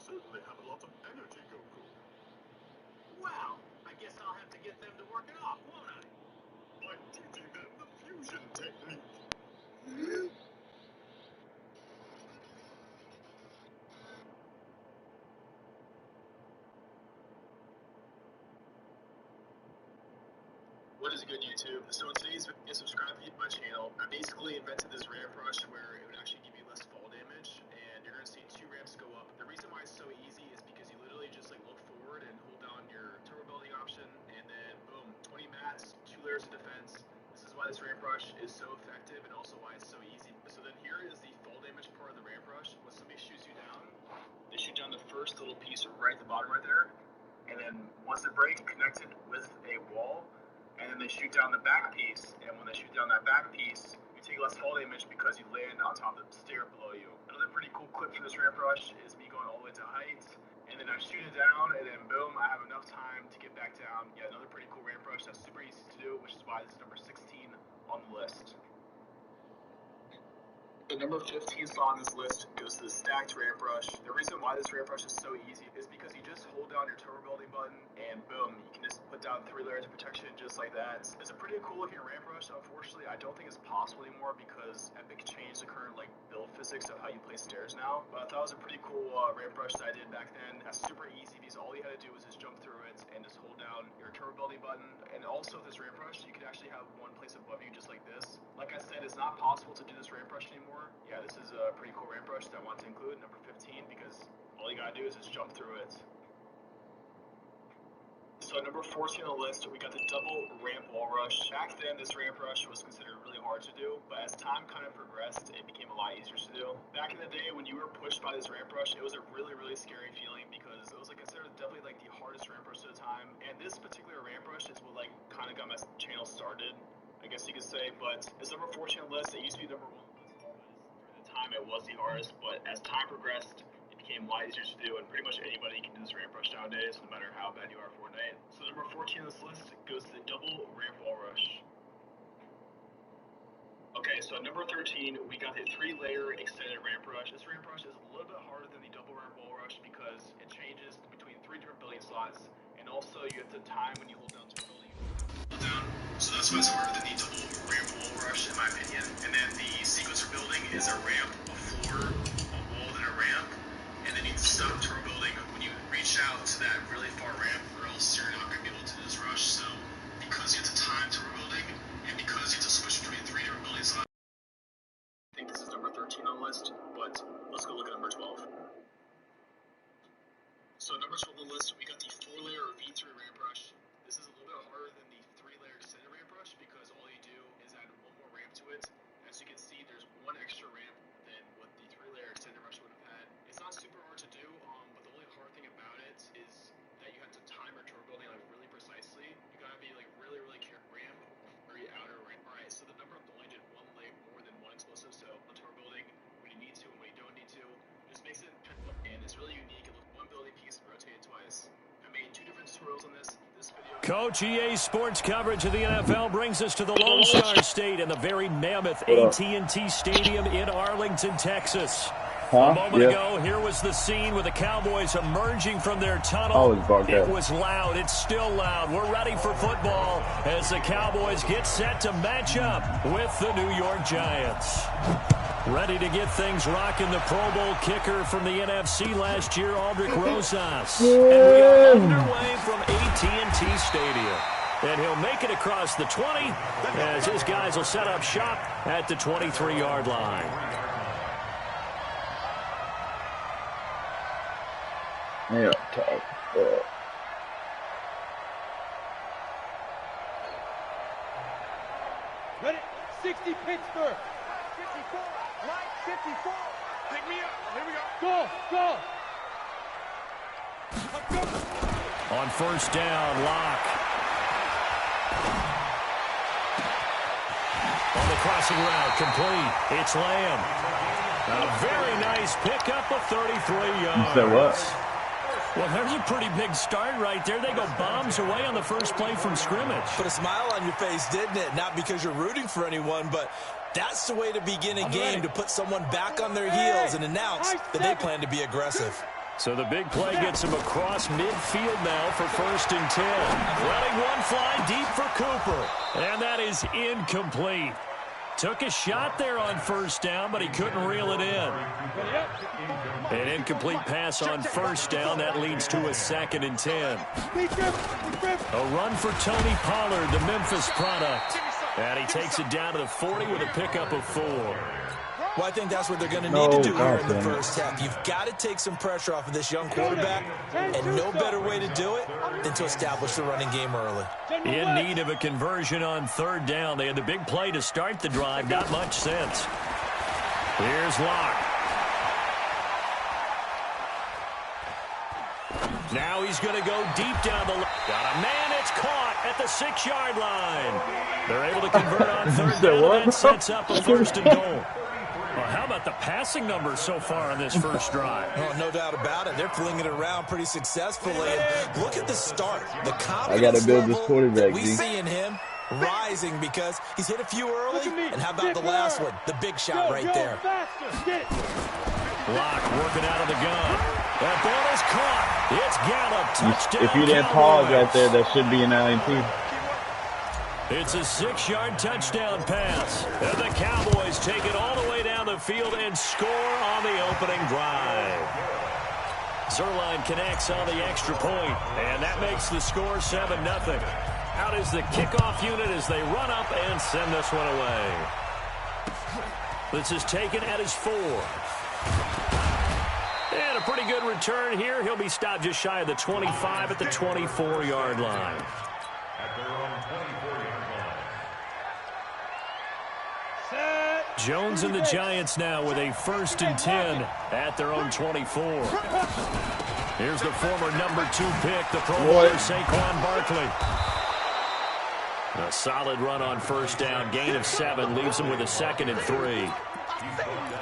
Certainly have a lot of energy, Goku. Well, I guess I'll have to get them to work it off, won't I? By teaching them the fusion technique. What is good, YouTube? So in today's video, subscribe to my channel. I basically invented this ramp rush where it would actually give you less fall damage, and you're going to see 2 ramps go up. The reason why it's so easy is because you literally just like look forward and hold down your turbo building option, and then boom, 20 mats, 2 layers of defense. This is why this ramp rush is so effective, and also why it's so easy. So then here is the fall damage part of the ramp rush. When somebody shoots you down, they shoot down the first little piece right at the bottom right there, and then once it breaks, connect it with a wall. And then they shoot down the back piece, and when they shoot down that back piece, you take less fall damage because you land on top of the stair below you. Another pretty cool clip for this ramp rush is me going all the way to height, and then I shoot it down, and then boom, I have enough time to get back down. Yeah, another pretty cool ramp rush that's super easy to do, which is why this is number 16 on the list. The number 15 slot on this list goes to the stacked ramp rush. The reason why this ramp rush is so easy is because you just hold down your turbo building button and boom, you can just put down 3 layers of protection just like that. It's a pretty cool looking ramp rush. Unfortunately, I don't think it's possible anymore because Epic changed the current like build physics of how you play stairs now. But I thought it was a pretty cool ramp rush that I did back then. That's super easy because all you had to do was just jump through it and just hold down your turbo building button. And also this ramp rush, you could actually have one place above you just like this. Like I said, it's not possible to do this ramp rush anymore. Yeah, this is a pretty cool ramp rush that I want to include, number 15, because all you gotta do is just jump through it. So at number 14 on the list, we got the double ramp wall rush. Back then, this ramp rush was considered really hard to do, but as time kind of progressed, it became a lot easier to do. Back in the day, when you were pushed by this ramp rush, it was a really, really scary feeling because it was like considered definitely like the hardest ramp rush at the time. And this particular ramp rush is what like kind of got my channel started, I guess you could say. But it's number 14 on the list. It used to be number 1 at the time. It was the hardest, but as time progressed, it became a lot easier to do, and pretty much anybody can do this ramp rush nowadays, no matter how bad you are at Fortnite. So number 14 on this list goes to the double ramp wall rush. Okay, so at number 13, we got the 3-layer extended ramp rush. This ramp rush is a little bit harder than the double ramp wall rush because it changes between 3 different building slots, and also you have to time when you hold down to a building. So that's why it's harder than the double ramp wall rush, in my opinion. And then the sequence for building is a ramp, a floor, a wall, then a ramp, and then you stop turbo building when you reach out to that really far ramp, or else you're not going to be able to do this rush. So because you have to time turbo building, and because you have to switch between 3 different building slots, I think this is number 13 on the list, but let's go look at number 12. So number 12 on the list, we got the 4-layer V3 ramp rush. This is a little bit harder than the 3-layer extended ramp rush because all you do is add one more ramp to it. As you can see, there's one extra ramp than what the 3-layer extended rush would have had. It's not super hard to do, but the only hard thing about it is that you have to time your turbo building like really precisely. You gotta be like really, really careful. Ramp or your outer ramp. Alright, so the number only did one layer more than one explosive, so the turbo building when you need to and when you don't need to. This makes it, and it's really unique. It looks one building piece rotated twice. I made 2 different tutorials on this video. Coach EA Sports coverage of the NFL brings us to the Lone Star State and the very mammoth AT&T Stadium in Arlington, Texas. A moment ago, here was the scene with the Cowboys emerging from their tunnel. It was loud. It's still loud. We're ready for football as the Cowboys get set to match up with the New York Giants. Ready to get things rocking, the Pro Bowl kicker from the NFC last year, Aldrich Rosas. And we are underway from AT&T Stadium. And he'll make it across the 20 as his guys will set up shop at the 23-yard line. Yeah, Ready? 60 Pittsburgh. 54. Line 54. Pick me up. Here we go. Go. On first down, Locke. On the crossing route, complete. It's Lamb. A very nice pickup of 33 yards. You said what? Well, there's a pretty big start right there. They go bombs away on the first play from scrimmage. Put a smile on your face, didn't it? Not because you're rooting for anyone, but that's the way to begin a game, to put someone back on their heels and announce that they plan to be aggressive. So the big play gets him across midfield now for 1st and 10. Letting one fly deep for Cooper. And that is incomplete. Took a shot there on first down, but he couldn't reel it in. An incomplete pass on first down. That leads to a 2nd and 10. A run for Tony Pollard, the Memphis product. And he takes it down to the 40 with a pickup of 4. Well, I think that's what they're going to need to do here in the first half. You've got to take some pressure off of this young quarterback, and no better way to do it than to establish the running game early. In need of a conversion on 3rd down. They had the big play to start the drive. Not much sense. Here's Locke. Now he's going to go deep down the line. Got a man. It's caught at the 6-yard line. They're able to convert on 3rd down, and that sets up a 1st and goal. Well, how about the passing numbers so far on this first drive? Oh, no doubt about it. They're flinging it around pretty successfully. And look at the start. The confidence I got to build this quarterback, we see in him rising because he's hit a few early. And how about the last one? The big shot right there. Locke working out of the gun. That ball is caught. It's Gallup. Touchdown. If you didn't pause right there, that should be an INT. It's a 6-yard touchdown pass. And the Cowboys take it all the way down the field and score on the opening drive. Zerline connects on the extra point, and that makes the score 7-0. Out is the kickoff unit as they run up and send this one away. This is taken at his 4. And a pretty good return here. He'll be stopped just shy of the 25 at the 24-yard line. Jones and the Giants now with a 1st and 10 at their own 24. Here's the former number 2 pick, the Pro Bowler Saquon Barkley. A solid run on first down, gain of 7, leaves him with a 2nd and 3.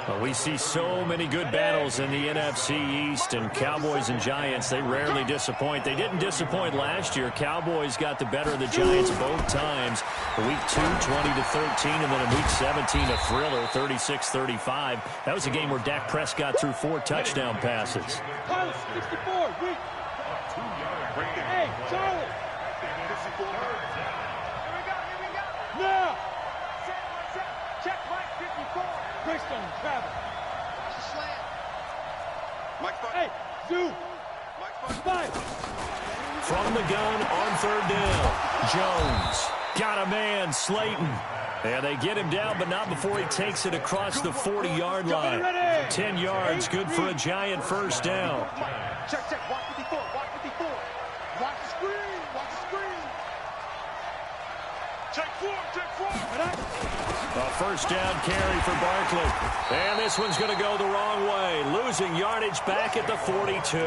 Well, we see so many good battles in the NFC East, and Cowboys and Giants, they rarely disappoint. They didn't disappoint last year. Cowboys got the better of the Giants both times. Week 2, 20-13, and then in Week 17, a thriller, 36-35. That was a game where Dak Prescott threw 4 touchdown passes. 64, week. Hey, Charlie. Now. Check Mike 54. Christian Travis. Slant. Mike Spark. Hey, Zoo. Mike Spark. From the gun on 3rd down. Jones. Got a man, Slayton. And they get him down, but not before he takes it across the 40-yard line. 10 yards, good for a Giant first down. Check. Watch 54. Watch 54. Watch the screen. Watch the screen. Check 4. A first down carry for Barkley. And this one's going to go the wrong way. Losing yardage back at the 42.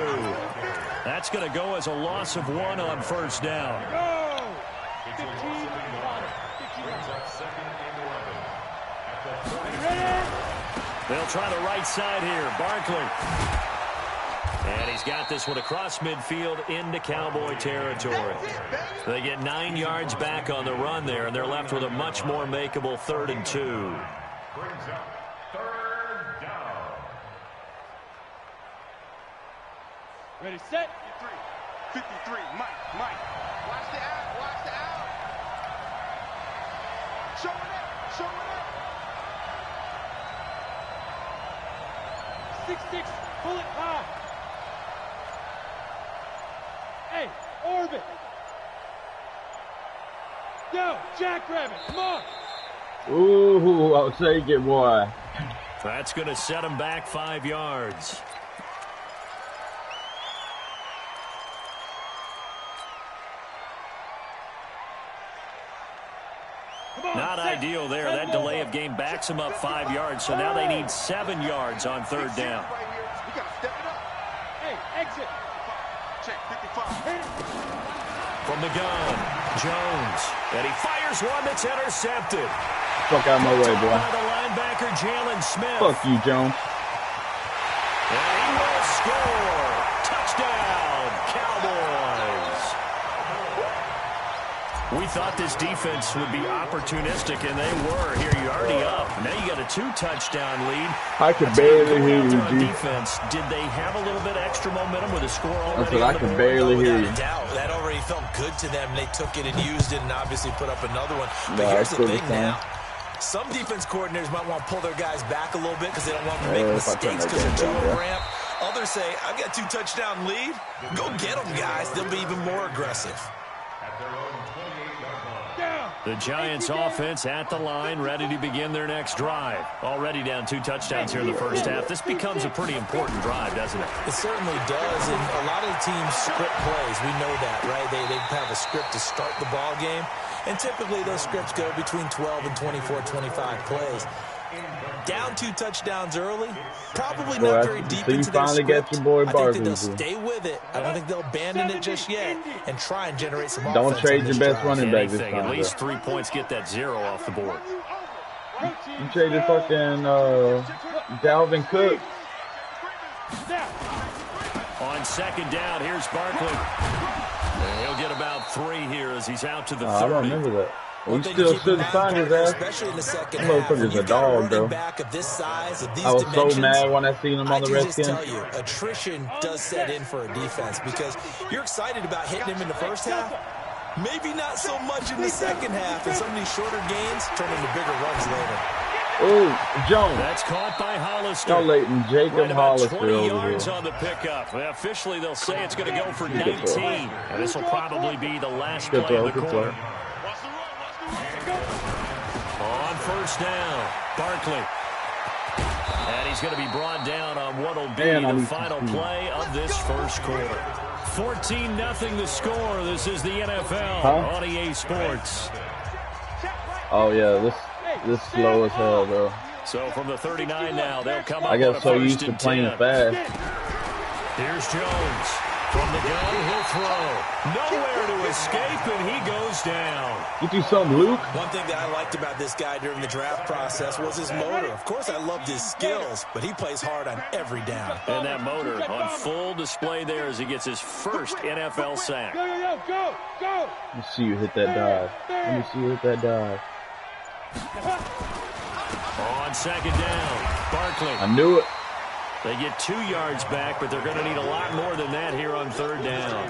That's going to go as a loss of 1 on first down. Go! 15. They'll try the right side here. Barkley. And he's got this one across midfield into Cowboy territory. They get 9 yards back on the run there, and they're left with a much more makeable 3rd and 2. Ready, set. 53, Mike. Watch the out. Showing it. 6-6, pull it high. Hey, orbit. Yo, jackrabbit, come on. Ooh, I'll take it, boy. That's going to set him back 5 yards. Not ideal there. That delay of game backs them up 5 yards, so now they need 7 yards on third down. We got to step it up. Hey, exit. Check 55. From the gun, Jones. And he fires one that's intercepted. Fuck out of my way, boy. By the linebacker, Jalen Smith. Fuck you, Jones. And he will score. Touchdown, Cowboys. We thought this defense would be opportunistic, and they were. Here, you're already up. Now you got a 2-touchdown lead. I could barely hear you, G. Defense, did they have a little bit extra momentum with a score already? I could barely hear you. Without a doubt, that already felt good to them. They took it and used it and obviously put up another one. But here's the thing now. Some defense coordinators might want to pull their guys back a little bit because they don't want them to make mistakes because they're too over-ramp. Others say, I've got 2-touchdown lead. Go get them, guys. They'll be even more aggressive. The Giants offense at the line, ready to begin their next drive. Already down 2 touchdowns here in the first half. This becomes a pretty important drive, doesn't it? It certainly does, and a lot of the teams script plays. We know that, right? They have a script to start the ball game, and typically those scripts go between 12 and 24, 25 plays. Down 2 touchdowns early, probably not very deep into their script. I think that they'll stay with it. I don't think they'll abandon it just yet and try and generate some offense. Don't trade your best running back this time. At least 3 points, get that 0 off the board. You traded fucking Dalvin Cook. On second down, here's Barkley. And he'll get about 3 here as he's out to the 30. I don't remember that. We still shouldn't sign his ass. Especially in the second That half. motherfucker's a dog, bro. Back of this size, of these I was dimensions, so mad when I seen him on the Redskins. I can just tell you, attrition does set in for a defense because you're excited about hitting him in the first half. Maybe not so much in the second half, and some of these shorter gains turn into bigger runs later. Oh, Jones. That's caught by Hollister. Y'all letting Jacob right about Hollister 20 over yards here. on the pickup. Well, officially, they'll say it's going to go for 19, and this will probably be the last play of the quarter. On first down, Barkley. And he's going to be brought down on what will be the final play of this first quarter. 14-0 the score. This is the NFL on EA Sports. Oh, yeah, this slow as hell, bro. So from the 39 now, they'll come up I on got a so first used to and playing 10. fast. Here's Jones. From the gun, he'll throw. Nowhere to escape, and he goes down. You do something, Luke? One thing that I liked about this guy during the draft process was his motor. Of course, I loved his skills, but he plays hard on every down. And that motor on full display there as he gets his first NFL sack. Go. Let me see you hit that dive. On second down, Barkley. I knew it. They get 2 yards back, but they're going to need a lot more than that here on third down.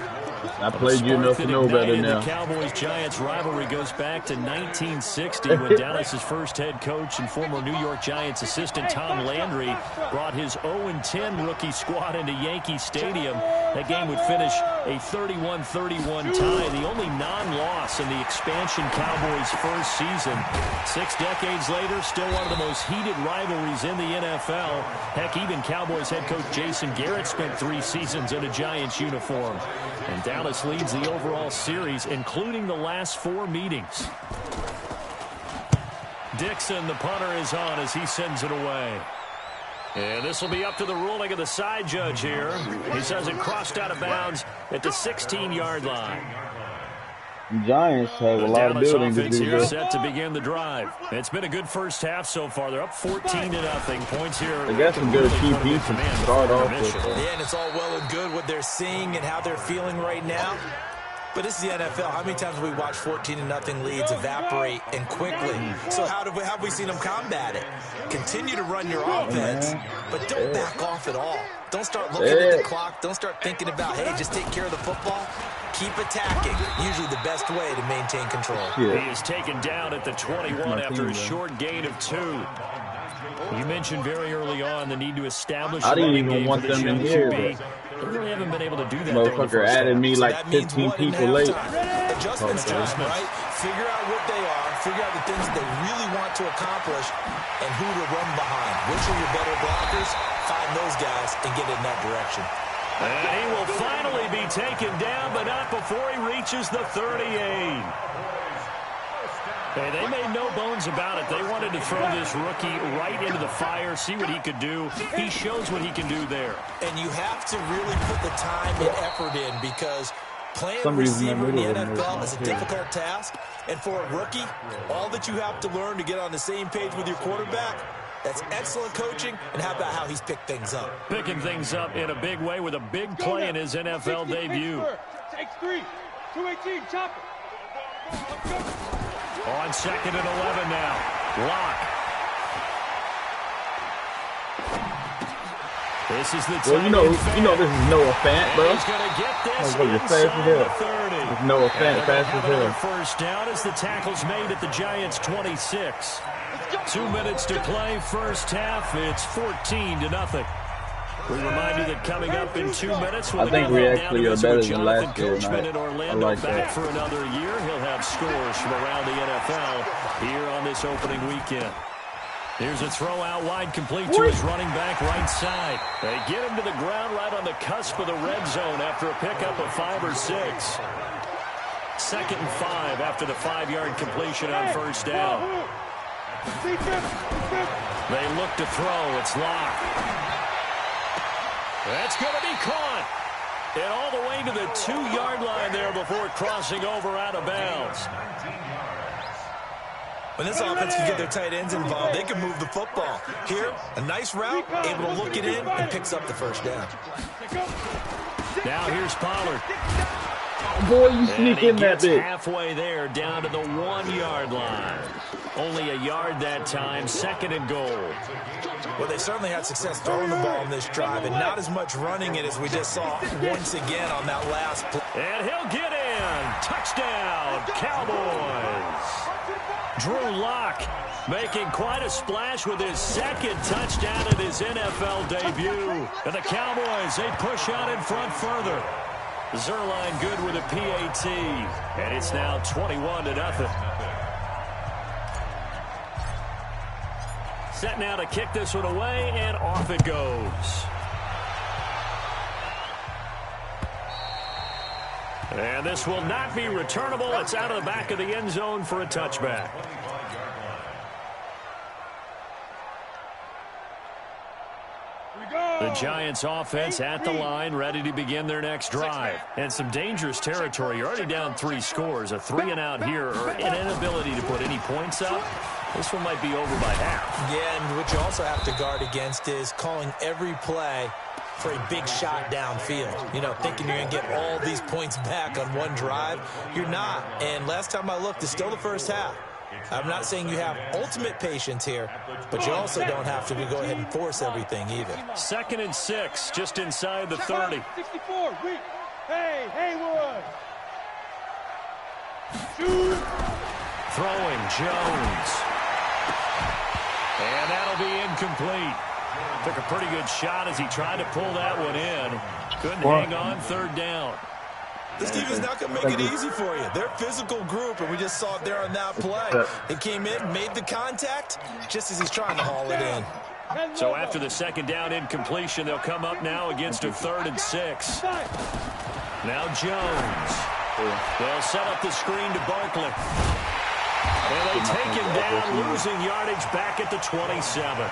I played you enough to know better now. The Cowboys-Giants rivalry goes back to 1960 when Dallas's first head coach and former New York Giants assistant Tom Landry brought his 0-10 rookie squad into Yankee Stadium. That game would finish a 31-31 tie, the only non-loss in the expansion Cowboys' first season. 6 decades later, still one of the most heated rivalries in the NFL. Heck, even Cowboys head coach Jason Garrett spent 3 seasons in a Giants uniform. And Dallas leads the overall series, including the last 4 meetings. Dixon, the punter, is on as he sends it away. And this will be up to the ruling of the side judge here. He says it crossed out of bounds at the 16-yard line. Giants have a lot of building to do here there. set to begin the drive. It's been a good first half so far. They're up 14-0. Points here. They got some good key pieces to start off with. Yeah, and it's all well and good what they're seeing and how they're feeling right now. But this is the NFL. How many times have we watched 14-0 leads evaporate and quickly? So how have we seen them combat it? Continue to run your offense, but don't back off at all. Don't start looking at the clock. Don't start thinking about, hey, just take care of the football. Keep attacking. Usually the best way to maintain control. He is taken down at the 21 after a short gain of 2. You mentioned very early on the need to establish a running game for this young QB. They really haven't been able to do that. Motherfucker added me like 15 people late. Adjustments time, right? Figure out what they are. Figure out the things that they really want to accomplish and who to run behind. Which are your better blockers? Find those guys and get in that direction. And he will finally be taken down, but not before he reaches the 38. Hey, they made no bones about it. They wanted to throw this rookie right into the fire, see what he could do. He shows what he can do there. And you have to really put the time and effort in because playing receiver in the NFL is a difficult task. And for a rookie, all that you have to learn to get on the same page with your quarterback, that's excellent coaching. And how about how he's picked things up? Picking things up in a big way with a big play in his NFL debut. Takes 3. 218, chop it. On 2nd and 11 now. Lock. This is the well, you know this is Noah Fant, bro. He's going to get this inside the 30. It's Noah Fant fast as hell. First down as the tackle's made at the Giants' 26. 2 minutes to play, first half. It's 14-0. We remind you that coming up in 2 minutes, I think we actually are better than last year. I like that. For another year, he'll have scores from around the NFL here on this opening weekend. Here's a throw out wide, complete to his running back right side. They get him to the ground right on the cusp of the red zone after a pickup of 5 or 6. 2nd and 5 after the 5-yard completion on first down. They look to throw. It's locked. That's going to be caught. And all the way to the 2-yard line there before crossing over out of bounds. When this offense can get their tight ends involved, they can move the football. Here, a nice route, able to look it in, and picks up the first down. Now here's Pollard. Boy, you sneak in that bit. Halfway there, down to the 1-yard line. Only a yard that time, 2nd and goal. Well, they certainly had success throwing the ball on this drive, and not as much running it as we just saw once again on that last play. And he'll get in. Touchdown, Cowboys. Drew Lock making quite a splash with his 2nd touchdown in his NFL debut. And the Cowboys, they push out in front further. Zerline good with a PAT, and it's now 21-0. Set now to kick this one away, and off it goes. And this will not be returnable. It's out of the back of the end zone for a touchback. The Giants offense at the line, ready to begin their next drive. And some dangerous territory. You're already down 3 scores. A 3-and-out here, or an inability to put any points up. This one might be over by half. Yeah, and what you also have to guard against is calling every play for a big shot downfield. You know, thinking you're going to get all these points back on one drive. You're not. And last time I looked, it's still the first half. I'm not saying you have ultimate patience here, but you also don't have to go ahead and force everything either. 2nd and 6, just inside the 30. 64, hey, Haywood. Shoot. Throwing, Jones. And that'll be incomplete. Took a pretty good shot as he tried to pull that one in. Couldn't hang on 3rd down. This team is not going to make it easy for you. They're a physical group, and we just saw it there on that play. They came in, made the contact, just as he's trying to haul it in. So after the 2nd down incompletion, they'll come up now against a 3rd and 6. Now Jones. They'll set up the screen to Barkley. And they take him down, losing yardage back at the 27.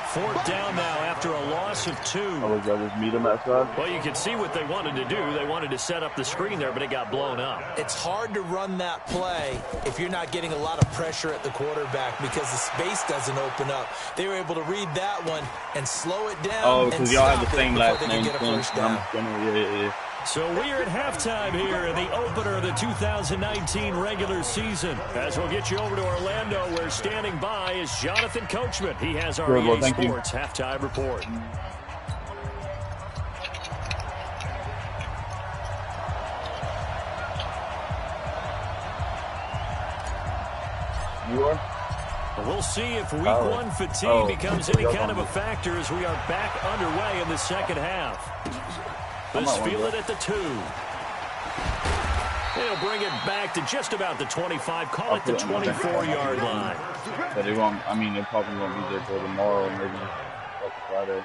4th down now after a loss of 2. Oh, just meet him outside? Well, you can see what they wanted to do. They wanted to set up the screen there, but it got blown up. It's hard to run that play if you're not getting a lot of pressure at the quarterback because the space doesn't open up. They were able to read that one and slow it down. Oh, because y'all have the same last name. Yeah. So we are at halftime here in the opener of the 2019 regular season. As we'll get you over to Orlando, where standing by is Jonathan Coachman. He has our EA Sports halftime report. You are? We'll see if week one fatigue becomes any kind of a factor as we are back underway in the second half. Let's feel it at the 2. They'll bring it back to just about the 25. Call it the 24-yard line. But they won't. I mean, they probably won't be there till tomorrow, maybe Friday.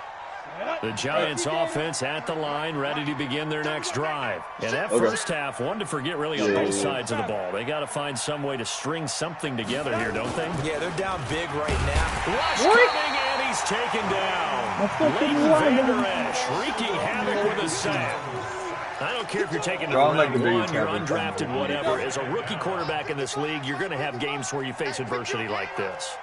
The Giants offense at the line, ready to begin their next drive. And that first half, one to forget really on both sides of the ball. They got to find some way to string something together here, don't they? Yeah, they're down big right now. Rush coming, and he's taken down. Leighton Vander Esch wreaking havoc with a sack. I don't care if you're taking it round one, you're undrafted, whatever. As a rookie quarterback in this league, you're going to have games where you face adversity like this.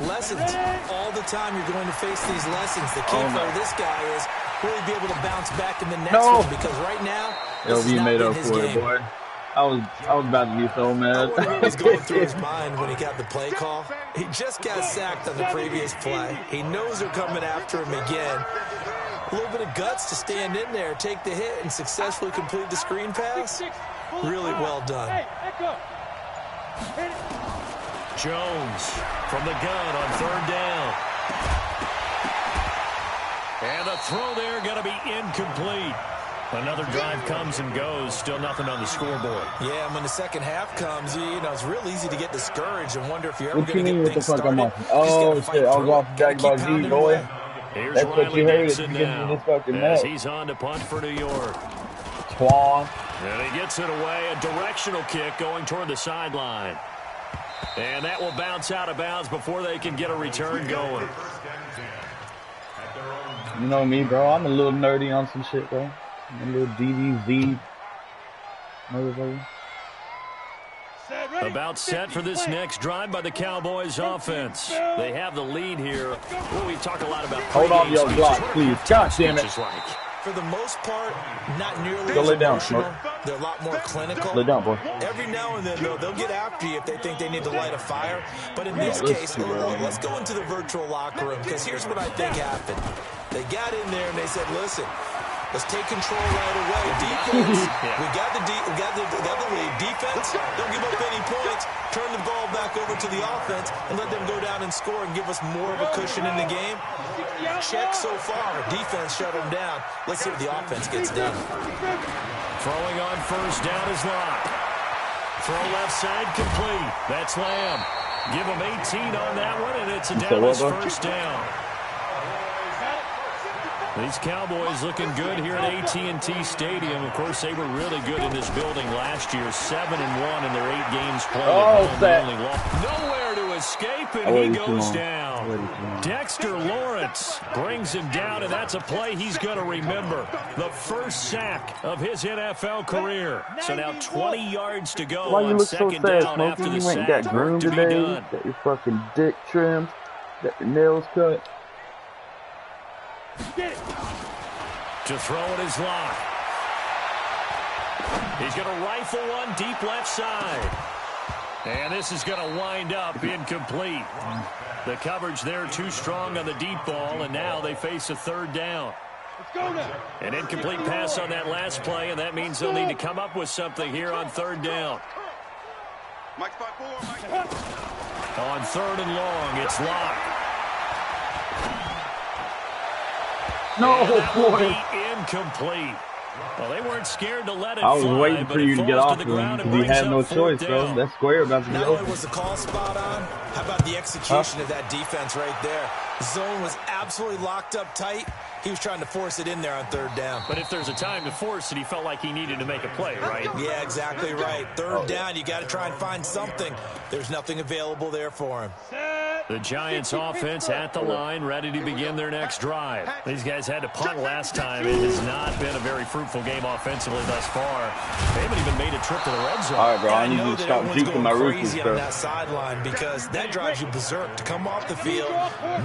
Lessons. All the time you're going to face these lessons. The key for this guy is really be able to bounce back in the next one, because right now, this is not in his game. Boy. I was about to be so mad. I wonder what was going through his mind when he got the play call. He just got sacked on the previous play. He knows they're coming after him again. A little bit of guts to stand in there, take the hit, and successfully complete the screen pass. Really well done. Jones from the gun on 3rd down. And the throw there going to be incomplete. Another drive comes and goes. Still nothing on the scoreboard. Yeah, and when the second half comes, you know, it's real easy to get discouraged and wonder if you're ever going to get things started. Oh, shit. I was off back by G, boy. Here's That's Riley what you heard Dixon now, as he's on to punt for New York. Twan. And he gets it away. A directional kick going toward the sideline. And that will bounce out of bounds before they can get a return going. You know me, bro. I'm a little nerdy on some shit, bro. I'm a little DDZ. Motherfucker. About set for this next drive by the Cowboys offense. They have the lead here. Well, we talk a lot about. Hold on, your block, please. God damn it. For the most part, not nearly Go as lay down, emotional. Smoke. They're a lot more clinical. Lay down, boy. Every now and then, though, they'll get after you if they think they need to light a fire. But in this case, let's go into the virtual locker room, because here's what I think happened. They got in there and they said, listen, let's take control right away. Defense, we got the lead. Defense, don't give up any points. Turn the ball back over to the offense and let them go down and score and give us more of a cushion in the game. Check so far. Defense shut them down. Let's see what the offense gets done. Throwing on 1st down is Locke. Throw left side complete. That's Lamb. Give him 18 on that one, and it's a Dallas 1st down. These Cowboys looking good here at AT&T Stadium. Of course, they were really good in this building last year. 7-1 in their 8 games played. Nowhere to escape, and he goes down. Dexter Lawrence brings him down, and that's a play he's going to remember. The first sack of his NFL career. So now 20 yards to go on 2nd down after the sack. You ain't got groomed today. Got your fucking dick trimmed. Got your nails cut. To throw it is Locke. He's going to rifle one deep left side. And this is going to wind up incomplete. The coverage there too strong on the deep ball, and now they face a 3rd down. An incomplete pass on that last play, and that means they'll need to come up with something here on 3rd down. On 3rd and long, it's Locke. No, boy. Incomplete. Well, they weren't scared to let it I was fly, waiting for you to get off of him because he had no choice, bro. That square about to be open. Not only was the call spot on, how about the execution of that defense right there? Zone was absolutely locked up tight. He was trying to force it in there on 3rd down. But if there's a time to force it, he felt like he needed to make a play, right? Yeah, exactly right. 3rd down, you got to try and find something. There's nothing available there for him. Set. The Giants offense at the line, ready to begin their next drive. These guys had to punt last time. It has not been a very fruitful game offensively thus far. They haven't even made a trip to the red zone. All right, bro, I need you to stop juking my rookies, on that sideline because that drives you berserk to come off the field,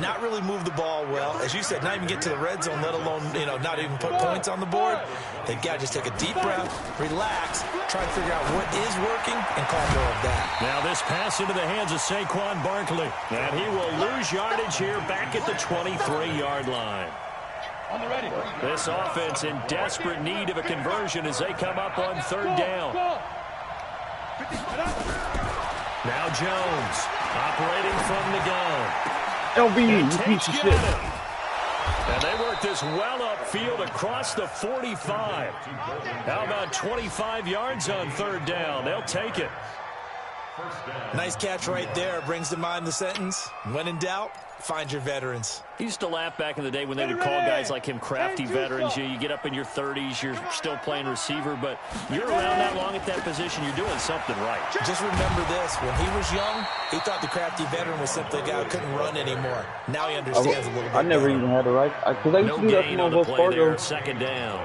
not really move the ball well. As you said, not even get to the red zone, let alone, not even put points on the board. They've got to just take a deep breath, relax, try to figure out what is working, and call more of that. Now this pass into the hands of Saquon Barkley. And he will lose yardage here back at the 23-yard line. This offense in desperate need of a conversion as they come up on third down. Now Jones operating from the gun. LB, you piece of shit. And they work this well upfield across the 45. How about 25 yards on third down? They'll take it. Nice catch right there. Brings to mind the sentence, when in doubt, find your veterans. He used to laugh back in the day when they would call guys like him crafty veterans. You get up in your 30s, you're still playing receiver, but you're around that long at that position, you're doing something right. Just remember this. When he was young, he thought the crafty veteran was simply a guy who couldn't run anymore. Now he understands a little bit. I never even had it right. Because I used to do that from Wells Fargo. Second down.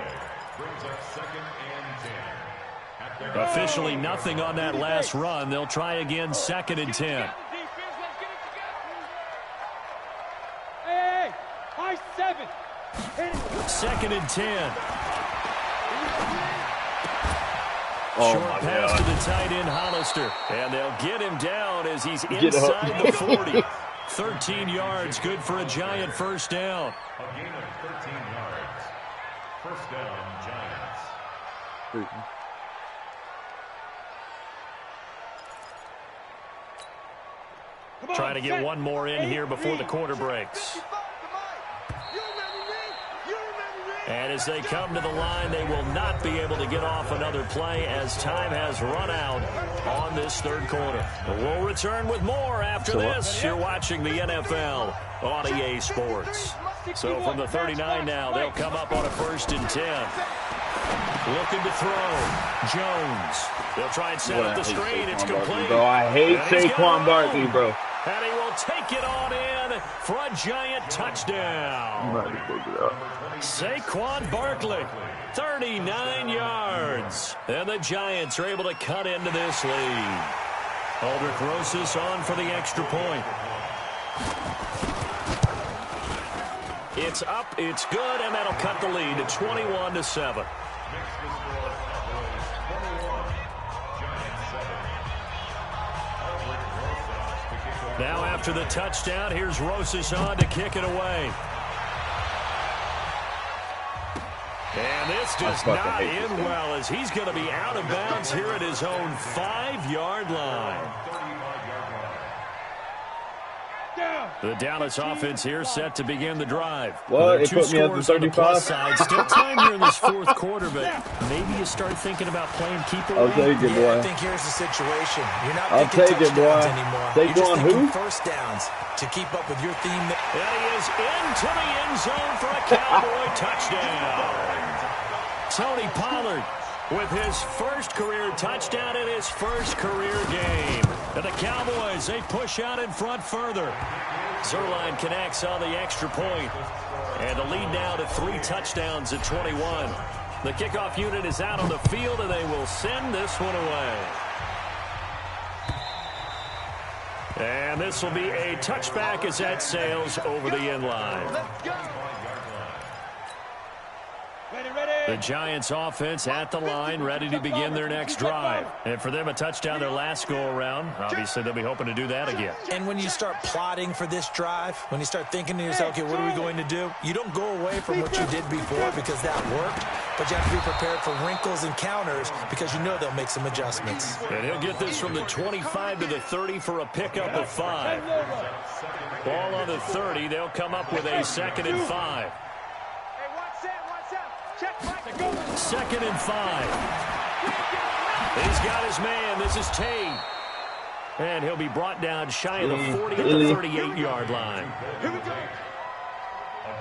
Officially nothing on that last run. They'll try again, 2nd and 10. Hey, high 7. 2nd and 10. Short pass to the tight end, Hollister. And they'll get him down as he's inside the 40. 13 yards, good for a Giant first down. A gain of 13 yards. First down, Giants. Trying to get one more in here before the quarter breaks. And as they come to the line, they will not be able to get off another play as time has run out on this third quarter. We'll return with more after this. You're watching the NFL on EA Sports. So from the 39 now, they'll come up on a 1st and 10. Looking to throw. Jones. They'll try and set up the screen. It's complete. Bro, I hate Saquon Barkley, bro. And he will take it on in for a Giant touchdown. Saquon Barkley, 39 yards. And the Giants are able to cut into this lead. Aldrich Rosas on for the extra point. It's up, it's good, and that'll cut the lead to 21-7. Now after the touchdown, here's Rosas on to kick it away. And this does not end well as he's going to be out of bounds here at his own 5-yard line. The Dallas offense here set to begin the drive. Well, it put me at the 35. Still time here in this fourth quarter, but maybe you start thinking about playing keeper. I'll take it, boy. I think here's the situation. You're not thinking touchdowns anymore. You're just thinking first downs to keep up with your theme. And he is into the end zone for a Cowboy touchdown. Tony Pollard with his first career touchdown in his first career game. And the Cowboys, they push out in front further. Zerline connects on the extra point. And the lead now to 3 touchdowns at 21. The kickoff unit is out on the field, and they will send this one away. And this will be a touchback as that sails over the end line. The Giants offense at the line, ready to begin their next drive. And for them, a touchdown their last go-around. Obviously, they'll be hoping to do that again. And when you start plotting for this drive, when you start thinking to yourself, okay, what are we going to do? You don't go away from what you did before because that worked, but you have to be prepared for wrinkles and counters because you know they'll make some adjustments. And he'll get this from the 25 to the 30 for a pickup of 5. Ball on the 30. They'll come up with a 2nd and 5. 2nd and 5. He's got his man. This is Tate. And he'll be brought down shy of the 40 at the 38-yard line.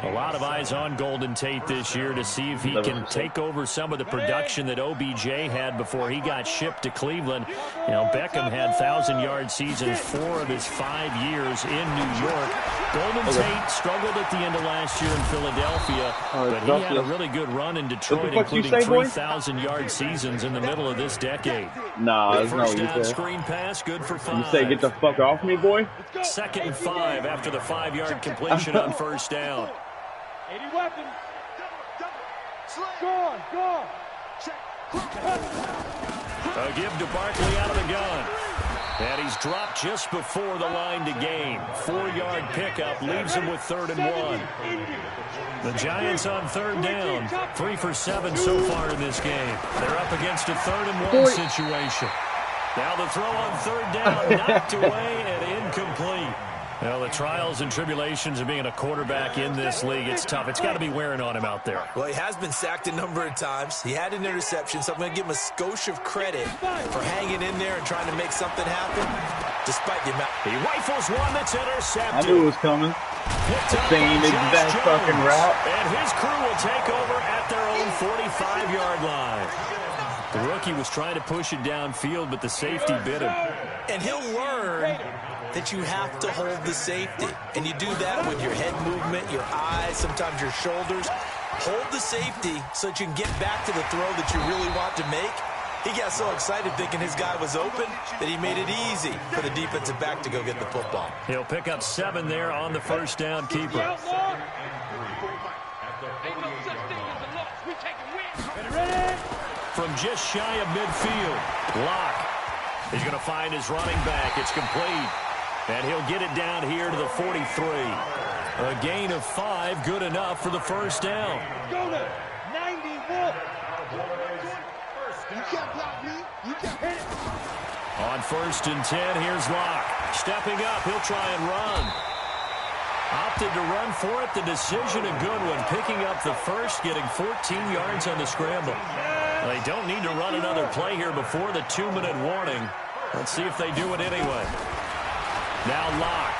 A lot of eyes on Golden Tate this year to see if he can take over some of the production that OBJ had before he got shipped to Cleveland. You know, Beckham had 1,000-yard seasons 4 of his 5 years in New York. Golden Tate struggled at the end of last year in Philadelphia, but he had a really good run in Detroit, including 3,000-yard seasons in the middle of this decade. Nah, that's not what First you down said. screen pass, good for 5. You say get the fuck off me, boy? 2nd and 5 after the 5-yard completion on first down. 80 weapons. Gone, gone. A give to Barkley out of the gun. And he's dropped just before the line to gain. 4-yard pickup leaves him with 3rd and 1. The Giants on 3rd down. 3 for 7 so far in this game. They're up against a 3rd and 1 situation. Now the throw on 3rd down, knocked away and incomplete. Well, the trials and tribulations of being a quarterback in this league, it's tough. It's got to be wearing on him out there. Well, he has been sacked a number of times. He had an interception, so I'm going to give him a skosh of credit for hanging in there and trying to make something happen, despite the amount. He rifles one that's intercepted. I knew it was coming. Same exact fucking route. And his crew will take over at their own 45-yard line. The rookie was trying to push it downfield, but the safety bit him. And he'll learn that you have to hold the safety. And you do that with your head movement, your eyes, sometimes your shoulders. Hold the safety so that you can get back to the throw that you really want to make. He got so excited thinking his guy was open that he made it easy for the defensive back to go get the football. He'll pick up 7 there on the first down keeper. From just shy of midfield, Locke is going to find his running back. It's complete. And he'll get it down here to the 43. A gain of 5, good enough for the first down. Go to 91. You can't block me. You can't hit it. On 1st and 10, here's Locke. Stepping up, he'll try and run. Opted to run for it. The decision a good one. Picking up the first, getting 14 yards on the scramble. They don't need to run another play here before the 2-minute warning. Let's see if they do it anyway. Now Locke.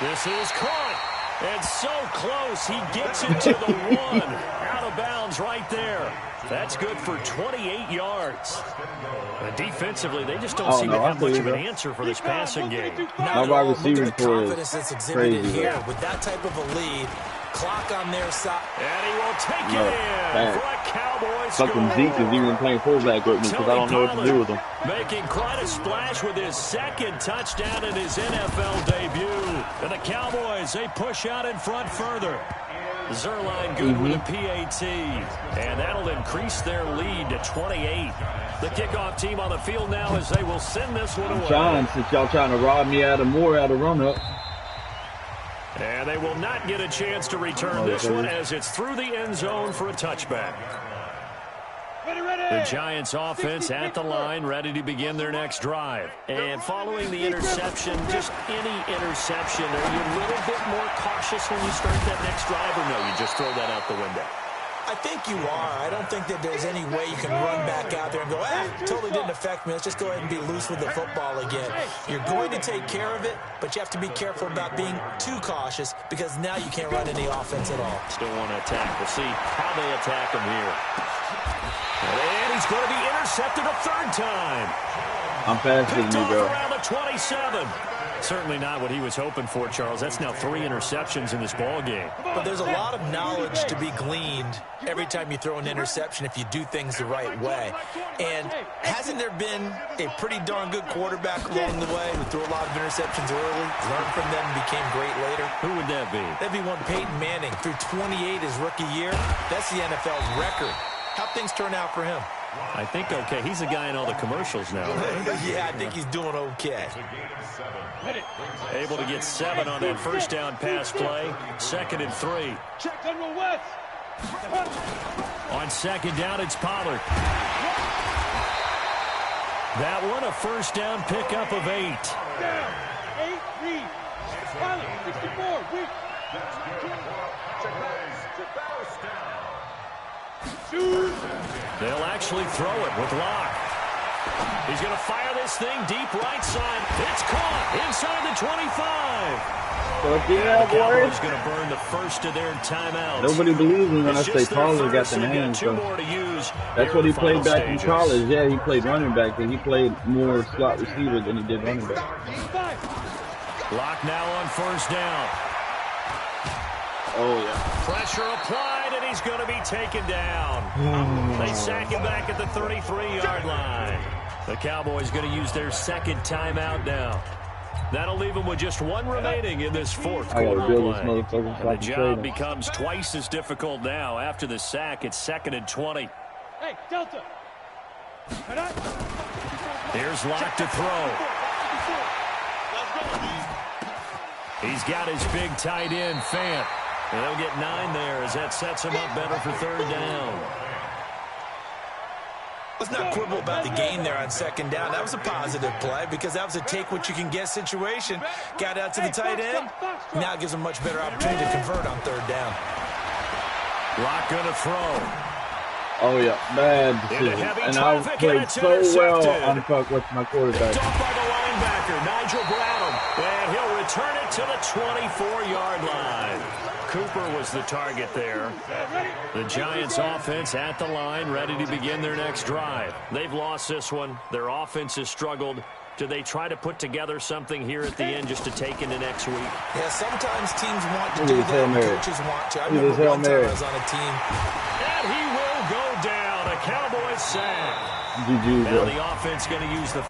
This is caught. And so close, he gets it to the 1. Out of bounds right there. That's good for 28 yards. And defensively, they just don't seem to have much of an answer for this passing game. My wide receiving core confidence that's exhibited crazy, here bro. with that type of a lead. Clock on their side. And he will take it in for a Cowboys Fucking score. Zeke is even playing fullback with me because I don't know what to do with him. Making quite a splash with his 2nd touchdown in his NFL debut. And the Cowboys, they push out in front further. Zerline good with a PAT. And that'll increase their lead to 28. The kickoff team on the field now as they will send this one away. John, since y'all trying to rob me out of run-up. And they will not get a chance to return this one as it's through the end zone for a touchback. The Giants offense at the line, ready to begin their next drive. And following the interception, just any interception, are you a little bit more cautious when you start that next drive, or no, you just throw that out the window? I think you are. I don't think that there's any way you can run back out there and go, totally didn't affect me. Let's just go ahead and be loose with the football again. You're going to take care of it, but you have to be careful about being too cautious because now you can't run any offense at all. Still want to attack. We'll see how they attack him here. And he's going to be intercepted a 3rd time. I'm faster than Picked you, off bro. around the 27. Certainly not what he was hoping for, Charles. That's now 3 interceptions in this ball game. But there's a lot of knowledge to be gleaned every time you throw an interception if you do things the right way. And hasn't there been a pretty darn good quarterback along the way who threw a lot of interceptions early, learned from them, and became great later? Who would that be? That'd be one Peyton Manning. Threw 28 his rookie year. That's the NFL's record. How'd things turn out for him? I think okay. He's a guy in all the commercials now. Right? Yeah, I think he's doing okay. Able to get 7 on that first down pass play. 2nd and 3. Check General West. On 2nd down, it's Pollard. That one, a first down pickup of 8. Down. 8 read. Pollard, 64. Weak. They'll actually throw it with Locke. He's going to fire this this thing deep right side. It's caught inside the 25. Fuck yeah, The Cowboys boy. going to burn the first of their timeouts. Nobody believes me when I It's say just their Pollard got first, the and they've name. got two So more to use that's here what in he the played final back in stages. college. Yeah, he played running back, and he played more slot receiver than he did running back. Clock now on first down. Oh, yeah. Pressure applied, and he's going to be taken down. They sack him back at the 33-yard line. The Cowboys going to use their second timeout now. That'll leave them with just one remaining in this fourth I quarter gotta build this play. motherfucker so I And the can trade job him. becomes twice as difficult now. After the sack, it's 2nd and 20. Hey, Delta. Here's Locke to throw. He's got his big tight end, Fant. And they'll get 9 there as that sets him up better for third down. Let's not quibble about the game there on second down. That was a positive play because that was a take-what-you-can-get situation. Got out to the tight end. Now it gives them a much better opportunity to convert on third down. Locke going to throw. Oh, yeah. Bad decision. And I played so well on what's my quarterback. Picked off by the linebacker, Nigel Bradham. And he'll return it to the 24-yard line. Cooper was the target there. The Giants offense at the line, ready to begin their next drive. They've lost this one. Their offense has struggled. Do they try to put together something here at the end just to take into next week? Yeah, sometimes teams want to do that and coaches want to. I remember one time I was on a team. And he will go down. A Cowboys sack. GG, Now bro. the offense going to use the